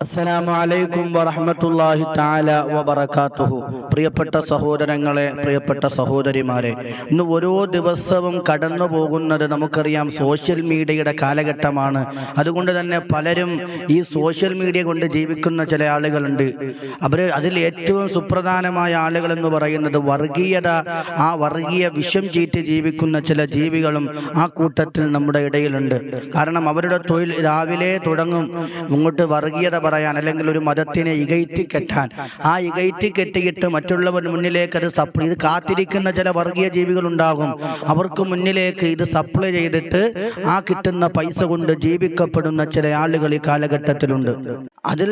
അസ്സലാമു അലൈക്കും വറഹ്മത്തുള്ളാഹി തആല വബറകാതുഹു. പ്രിയപ്പെട്ട സഹോദരങ്ങളെ, പ്രിയപ്പെട്ട സഹോദരിമാരെ, ഇന്ന് ഓരോ ദിവസവും കടന്നു പോകുന്നത് നമുക്കറിയാം സോഷ്യൽ മീഡിയയുടെ കാലഘട്ടമാണ്. അതുകൊണ്ട് തന്നെ പലരും ഈ സോഷ്യൽ മീഡിയ കൊണ്ട് ജീവിക്കുന്ന ചില ആളുകളുണ്ട്. അതിൽ ഏറ്റവും സുപ്രധാനമായ ആളുകൾ എന്ന് പറയുന്നത് വർഗീയത, ആ വർഗീയ വിഷം ചീറ്റി ജീവിക്കുന്ന ചില ജീവികളും ആ കൂട്ടത്തിൽ നമ്മുടെ ഇടയിലുണ്ട്. കാരണം അവരുടെ തൊഴിൽ രാവിലെ തുടങ്ങും ഇങ്ങോട്ട് വർഗീയത പറയാൻ, അല്ലെങ്കിൽ ഒരു മതത്തിനെ ഇകഴ്ത്തി കെട്ടാൻ. ആ ഇകഴ്ത്തി കെട്ടിയിട്ട് മറ്റുള്ളവർ മുന്നിലേക്ക് ഇത് കാത്തിരിക്കുന്ന ചില വർഗീയ ജീവികൾ ഉണ്ടാകും. അവർക്ക് മുന്നിലേക്ക് ഇത് സപ്ലൈ ചെയ്തിട്ട് ആ കിട്ടുന്ന പൈസ കൊണ്ട് ജീവിക്കപ്പെടുന്ന ചില ആളുകൾ ഈ കാലഘട്ടത്തിലുണ്ട്. അതിൽ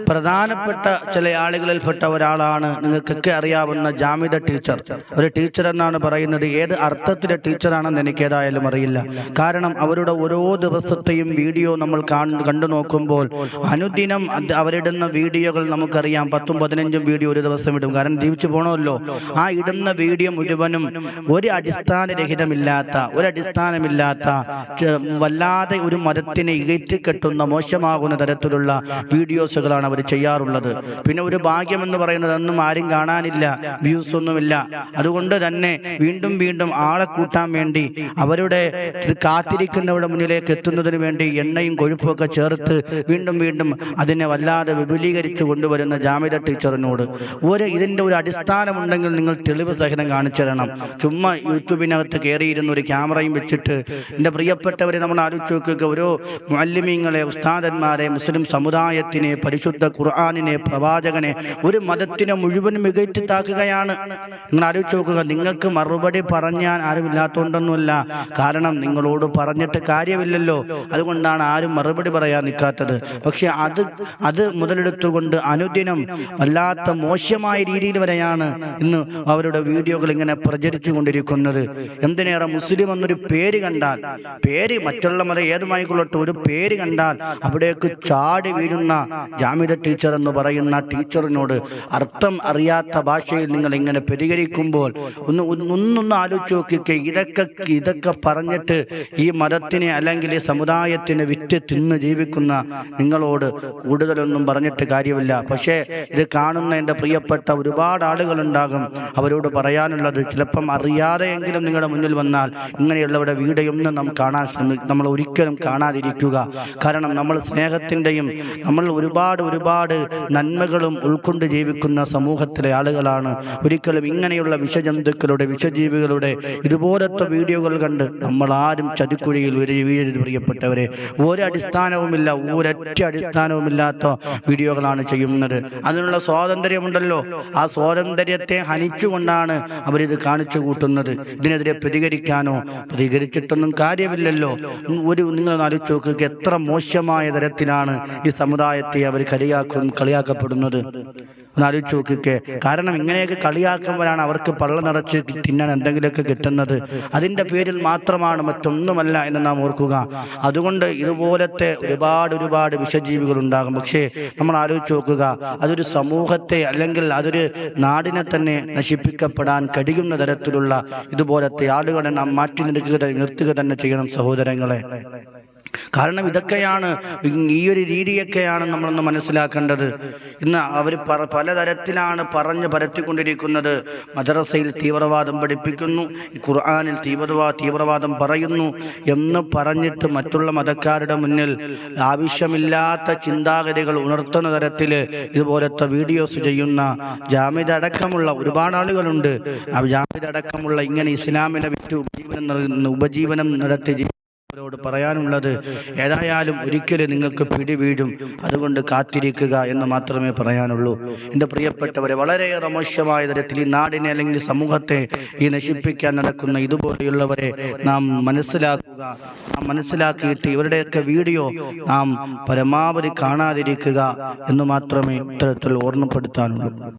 പ്രധാനപ്പെട്ട ചില ആളുകളിൽപ്പെട്ട ഒരാളാണ് നിങ്ങൾക്കൊക്കെ അറിയാവുന്ന ജാമിദ ടീച്ചർ. ഒരു ടീച്ചർ എന്നാണ് പറയുന്നത്. ഏത് അർത്ഥത്തിലെ ടീച്ചറാണെന്ന് എനിക്ക് ഏതായാലും അറിയില്ല. കാരണം അവരുടെ ഓരോ ദിവസത്തെയും വീഡിയോ നമ്മൾ കണ്ടു നോക്കുമ്പോൾ അനുദിനം അവരിടുന്ന വീഡിയോകൾ നമുക്കറിയാം 10-15 വീഡിയോ ഒരു ദിവസം ഇടും. കാരണം ജീവിച്ചു പോകണമല്ലോ. ആ ഇടുന്ന വീഡിയോ മുഴുവനും ഒരു അടിസ്ഥാനമില്ലാത്ത വല്ലാതെ ഒരു മതത്തിനെ ഇകറ്റിക്കെട്ടുന്ന മോശമാകുന്ന തരത്തിലുള്ള വീഡിയോസുകളാണ് അവർ ചെയ്യാറുള്ളത്. പിന്നെ ഒരു ഭാഗ്യം എന്ന് പറയുന്നത് ഒന്നും ആരും കാണാനില്ല, വ്യൂസ് ഒന്നുമില്ല. അതുകൊണ്ട് തന്നെ വീണ്ടും വീണ്ടും ആളെ കൂട്ടാൻ വേണ്ടി അവരുടെ കാത്തിരിക്കുന്നവരുടെ മുന്നിലേക്ക് എത്തുന്നതിന് വേണ്ടി എണ്ണയും കൊഴുപ്പൊക്കെ ചേർത്ത് വീണ്ടും വീണ്ടും അതിനെ വല്ലാതെ വിപുലീകരിച്ചു കൊണ്ടുവരുന്ന ജാമിദ ടീച്ചറിനോട് ഇതിൻ്റെ ഒരു അടിസ്ഥാനമുണ്ടെങ്കിൽ നിങ്ങൾ തെളിവ് സഹിതം കാണിച്ചു തരണം. ചുമ്മാ യൂട്യൂബിനകത്ത് കയറിയിരുന്ന ഒരു ക്യാമറയും വെച്ചിട്ട് എൻ്റെ പ്രിയപ്പെട്ടവരെ നമ്മൾ ആലോചിച്ച് നോക്കുക. ഓരോ മുഅല്ലിമീങ്ങളെ, ഉസ്താദന്മാരെ, മുസ്ലിം സമുദായത്തിനെ, പരിശുദ്ധ ഖുർആനിനെ, പ്രവാചകനെ, ഒരു മതത്തിനെ മുഴുവൻ മികറ്റിത്താക്കുകയാണ്. നിങ്ങൾ ആലോചിച്ച് നോക്കുക. നിങ്ങൾക്ക് മറുപടി പറഞ്ഞാൽ ആരുമില്ലാത്തതുകൊണ്ടൊന്നുമല്ല, കാരണം നിങ്ങളോട് പറഞ്ഞിട്ട് കാര്യമില്ലല്ലോ. അതുകൊണ്ടാണ് ആരും മറുപടി പറയാൻ നിൽക്കാത്തത്. പക്ഷെ അത് മുതലെടുത്തുകൊണ്ട് അനുദിനം വല്ലാത്ത മോശമായ രീതിയിൽ വരെയാണ് ഇന്ന് അവരുടെ വീഡിയോകൾ ഇങ്ങനെ പ്രചരിച്ചു കൊണ്ടിരിക്കുന്നത്. എന്തിനേറെ മുസ്ലിം എന്നൊരു പേര് കണ്ടാൽ, പേര് മറ്റുള്ള മതം ഏതുമായിക്കൊള്ളട്ടെ, ഒരു പേര് കണ്ടാൽ അവിടേക്ക് ചാടി വീഴുന്ന ജാമിദ ടീച്ചർ എന്ന് പറയുന്ന ടീച്ചറിനോട് അർത്ഥം അറിയാത്ത ഭാഷയിൽ നിങ്ങൾ ഇങ്ങനെ പ്രതികരിക്കുമ്പോൾ ഒന്നൊന്ന് ആലോചിച്ച് നോക്കിക്കേ. ഇതൊക്കെ പറഞ്ഞിട്ട് ഈ മതത്തിനെ അല്ലെങ്കിൽ ഈ സമുദായത്തിനെ വിറ്റ് തിന്ന് ജീവിക്കുന്ന നിങ്ങളോട് കൂടുതലൊന്നും പറഞ്ഞിട്ട് കാര്യമില്ല. പക്ഷേ ഇത് കാണുന്ന എൻ്റെ പ്രിയപ്പെട്ട ഒരുപാട് ആളുകളുണ്ടാകും. അവരോട് പറയാനുള്ളത്, ചിലപ്പം അറിയാതെയെങ്കിലും നിങ്ങളുടെ മുന്നിൽ വന്നാൽ ഇങ്ങനെയുള്ളവരുടെ വീഡിയോയൊന്നും നമ്മൾ ഒരിക്കലും കാണാതിരിക്കുക. കാരണം നമ്മൾ സ്നേഹത്തിൻ്റെയും നമ്മൾ ഒരുപാട് നന്മകളും ഉൾക്കൊണ്ട് ജീവിക്കുന്ന സമൂഹത്തിലെ ആളുകളാണ്. ഒരിക്കലും ഇങ്ങനെയുള്ള വിഷജന്തുക്കളുടെ, വിഷജീവികളുടെ ഇതുപോലത്തെ വീഡിയോകൾ കണ്ട് നമ്മൾ ആരും ചതിക്കുഴിയിൽ വീഴരുത് പ്രിയപ്പെട്ടവരെ. ഒരടിസ്ഥാനവുമില്ല, ഒരൊറ്റ അടിസ്ഥാനവുമില്ലാത്ത വീഡിയോകളാണ് ചെയ്യുന്നത്. അതിനുള്ള സ്വാതന്ത്ര്യമുണ്ടല്ലോ, ആ സ്വാതന്ത്ര്യത്തെ ഹനിച്ചുകൊണ്ടാണ് അവരിത് കാണിച്ചു കൂട്ടുന്നത്. ഇതിനെതിരെ പ്രതികരിച്ചിട്ടൊന്നും കാര്യമില്ലല്ലോ. നിങ്ങൾ ആലോചിച്ച് നോക്കുക, എത്ര മോശമായ തരത്തിലാണ് ഈ സമുദായത്തെ അവർ കളിയാക്കപ്പെടുന്നത്. ഒന്നാലോചിച്ച് നോക്കിക്കേ. കാരണം ഇങ്ങനെയൊക്കെ കളിയാക്കുമ്പോഴാണ് അവർക്ക് പള്ള നിറച്ച് തിന്നാൻ എന്തെങ്കിലുമൊക്കെ കിട്ടുന്നത്. അതിൻ്റെ പേരിൽ മാത്രമാണ്, മറ്റൊന്നുമല്ല എന്ന് നാം ഓർക്കുക. അതുകൊണ്ട് ഇതുപോലത്തെ ഒരുപാട് വിഷജീവികൾ ഉണ്ടാകും. പക്ഷേ നമ്മൾ ആലോചിച്ച് നോക്കുക, അതൊരു സമൂഹത്തെ അല്ലെങ്കിൽ അതൊരു നാടിനെ തന്നെ നശിപ്പിക്കപ്പെടാൻ കഴിയുന്ന തരത്തിലുള്ള ഇതുപോലത്തെ ആളുകളെ നാം മാറ്റി നിർത്തുക തന്നെ ചെയ്യണം സഹോദരങ്ങളെ. കാരണം ഇതൊക്കെയാണ്, ഈ ഒരു രീതിയൊക്കെയാണ് നമ്മളൊന്ന് മനസ്സിലാക്കേണ്ടത്. ഇന്ന് അവർ പലതരത്തിലാണ് പറഞ്ഞ് പരത്തിക്കൊണ്ടിരിക്കുന്നത്. മദ്രസയിൽ തീവ്രവാദം പഠിപ്പിക്കുന്നു, ഖുർആനിൽ തീവ്രവാദം പറയുന്നു എന്ന് പറഞ്ഞിട്ട് മറ്റുള്ള മതക്കാരുടെ മുന്നിൽ ആവശ്യമില്ലാത്ത ചിന്താഗതികൾ ഉണർത്തുന്ന തരത്തിൽ ഇതുപോലത്തെ വീഡിയോസ് ചെയ്യുന്ന ജാമിദ അടക്കമുള്ള ഒരുപാട് ആളുകളുണ്ട്. ആ ജാമിദ അടക്കമുള്ള ഇങ്ങനെ ഇസ്ലാമിനെ വിറ്റ് ഉപജീവനം നടത്തി അവരോട് പറയാനുള്ളത്, ഏതായാലും ഒരിക്കലും നിങ്ങൾക്ക് പിടിവീഴും. അതുകൊണ്ട് കാത്തിരിക്കുക എന്ന് മാത്രമേ പറയാനുള്ളൂ. എൻ്റെ പ്രിയപ്പെട്ടവരെ, വളരെയേറെ മോശമായ തരത്തിൽ ഈ നാടിനെ അല്ലെങ്കിൽ സമൂഹത്തെ ഈ നശിപ്പിക്കാൻ നടക്കുന്ന ഇതുപോലെയുള്ളവരെ നാം മനസ്സിലാക്കിയിട്ട് ഇവരുടെയൊക്കെ വീഡിയോ നാം പരമാവധി കാണാതിരിക്കുക എന്ന് മാത്രമേ ഇത്തരത്തിൽ ഓർമ്മപ്പെടുത്താനുള്ളൂ.